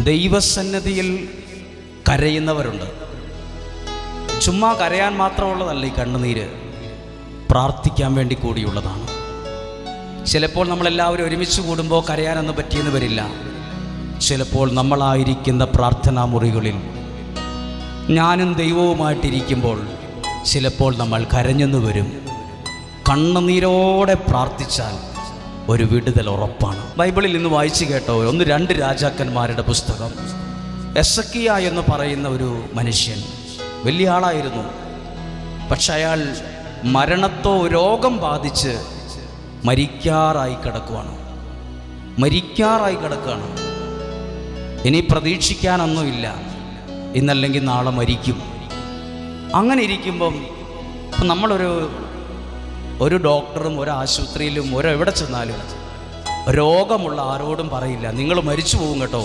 ദൈവസന്നിധിയിൽ കരയുന്നവരുണ്ട്. ചുമ്മാ കരയാൻ മാത്രമുള്ളതല്ല ഈ കണ്ണുനീര്, പ്രാർത്ഥിക്കാൻ വേണ്ടി കൂടിയുള്ളതാണ്. ചിലപ്പോൾ നമ്മളെല്ലാവരും ഒരുമിച്ച് കൂടുമ്പോൾ കരയാനൊന്നും പറ്റിയെന്ന് വരില്ല. ചിലപ്പോൾ നമ്മളായിരിക്കുന്ന പ്രാർത്ഥനാ മുറികളിൽ ഞാനും ദൈവവുമായിട്ടിരിക്കുമ്പോൾ ചിലപ്പോൾ നമ്മൾ കരഞ്ഞെന്ന് വരും. കണ്ണുനീരോടെ പ്രാർത്ഥിച്ചാൽ ഒരു വിടുതൽ ഉറപ്പാണ്. ബൈബിളിൽ ഇന്ന് വായിച്ചു കേട്ടോ, 1-2 രാജാക്കന്മാരുടെ പുസ്തകം. എസക്കിയ എന്ന് പറയുന്ന ഒരു മനുഷ്യൻ വലിയ ആളായിരുന്നു. പക്ഷെ അയാൾ മരണത്തോ രോഗം ബാധിച്ച് മരിക്കാറായി കിടക്കുകയാണ്. ഇനി പ്രതീക്ഷിക്കാനൊന്നുമില്ല, ഇന്നല്ലെങ്കിൽ നാളെ മരിക്കും. അങ്ങനെ ഇരിക്കുമ്പം നമ്മളൊരു ഡോക്ടറും ഒരാശുപത്രിയിലും എവിടെ ചെന്നാലും രോഗമുള്ള ആരോടും പറയില്ല നിങ്ങൾ മരിച്ചു പോകും കേട്ടോ,